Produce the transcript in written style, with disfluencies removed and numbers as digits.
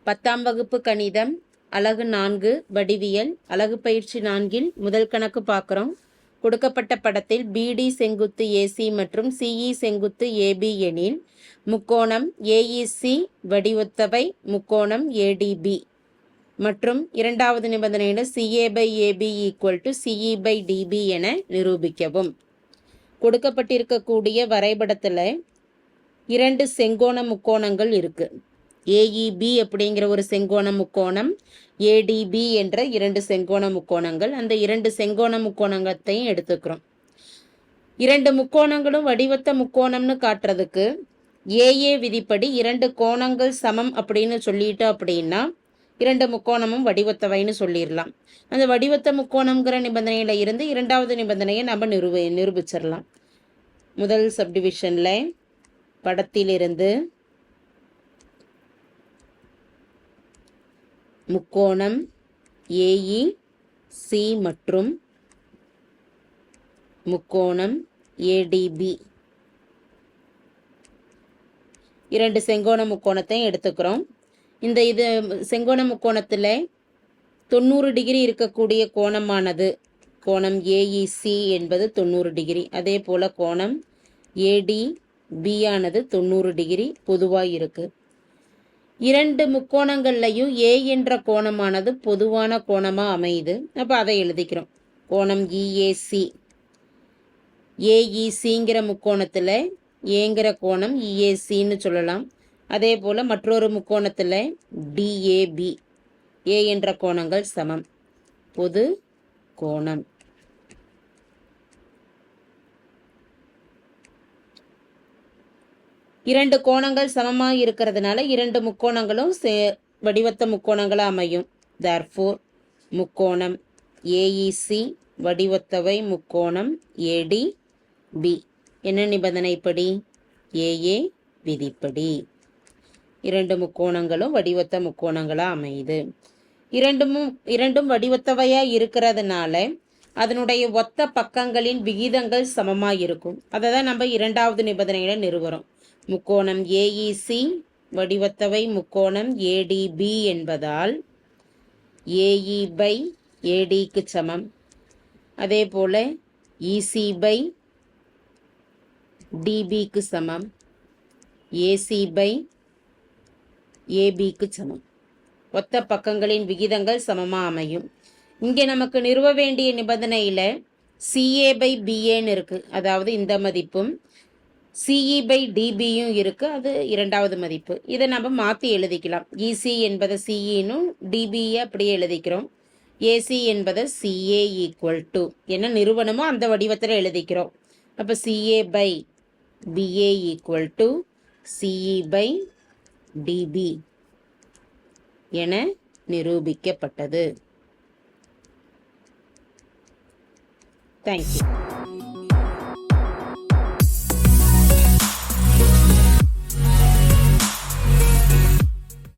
10ஆம் வகுப்பு கணிதம் அலகு 4 வடிவியல் அலகு பயிற்சி 4 முதல் கணக்கு பார்க்குறோம். கொடுக்கப்பட்ட படத்தில் BD செங்குத்து AC மற்றும் CE செங்குத்து AB எனில் முக்கோணம் AEC வடிவொத்தவை முக்கோணம் ADB மற்றும் இரண்டாவது நிபந்தனையில் CA/AB = CE/DB என நிரூபிக்கவும். கொடுக்கப்பட்டிருக்கக்கூடிய வரைபடத்தில் இரண்டு செங்கோண முக்கோணங்கள் இருக்கு. AEB அப்படிங்கிற ஒரு செங்கோண முக்கோணம், ADB என்ற இரண்டு செங்கோண முக்கோணங்கள். அந்த இரண்டு செங்கோண முக்கோணங்களையும் எடுத்துக்கிறோம். இரண்டு முக்கோணங்களும் வடிவத்த முக்கோணம்னு காட்டுறதுக்கு AA விதிப்படி இரண்டு கோணங்கள் சமம் அப்படின்னு சொல்லிட்டு அப்படின்னா இரண்டு முக்கோணமும் வடிவத்தவைன்னு சொல்லிடலாம். அந்த வடிவத்த முக்கோணம்ங்கிற நிபந்தனையில இருந்து இரண்டாவது நிபந்தனையை நம்ம நிரூபிச்சிடலாம். முதல் சப்டிவிஷன்ல படத்திலிருந்து முக்கோணம் AEC மற்றும் முக்கோணம் ADB இரண்டு செங்கோண முக்கோணத்தை எடுத்துக்கிறோம். இந்த செங்கோண முக்கோணத்தில் 90 டிகிரி இருக்கக்கூடிய கோணமானது கோணம் AEC என்பது 90 டிகிரி. அதே போல் கோணம் ADB ஆனது 90 டிகிரி பொதுவாக இருக்கு. இரண்டு முக்கோணங்கள்லையும் A என்ற கோணமானது பொதுவான கோணமாக அமையுது. அப்போ அதை எழுதிக்கிறோம். கோணம் EAC AECங்கிற முக்கோணத்தில் ஏங்கிற கோணம் EACன்னு சொல்லலாம். அதே போல் மற்றொரு முக்கோணத்தில் DAB A என்ற கோணங்கள் சமம். பொது கோணம். இரண்டு கோணங்கள் சமமாக இருக்கிறதுனால இரண்டு முக்கோணங்களும் வடிவத்த முக்கோணங்களாக அமையும். therefore முக்கோணம் AEC வடிவத்தவை முக்கோணம் ADB என்ன நிபந்தனைப்படி? AA விதிப்படி இரண்டு முக்கோணங்களும் வடிவத்த முக்கோணங்களாக அமையுது. இரண்டும் வடிவத்தவையாக இருக்கிறதுனால அதனுடைய ஒத்த பக்கங்களின் விகிதங்கள் சமமாக இருக்கும். அதை தான் நம்ம இரண்டாவது நிபந்தனையில் நிறுவுறோம். முக்கோணம் AEC வடிவத்தவை முக்கோணம் ADB என்பதால் AE/ADக்கு சமம். அதே போல் EC/DBக்கு சமம். AC/ABக்கு சமம். ஒத்த பக்கங்களின் விகிதங்கள் சமமாக அமையும். இங்கே நமக்கு நிறுவ வேண்டிய நிபந்தனையில் CA/BAன்னு இருக்குது. அதாவது இந்த மதிப்பும் CE/DBயும் இருக்குது. அது இரண்டாவது மதிப்பு. இதை நம்ம மாற்றி எழுதிக்கலாம். EC என்பதை CEனும் DBயை அப்படியே எழுதிக்கிறோம். AC என்பதை CA = என்ன நிறுவனமோ அந்த வடிவத்தில் எழுதிக்கிறோம். அப்போ CA/BA = CE/DB என நிரூபிக்கப்பட்டது. தேங்க்யூ.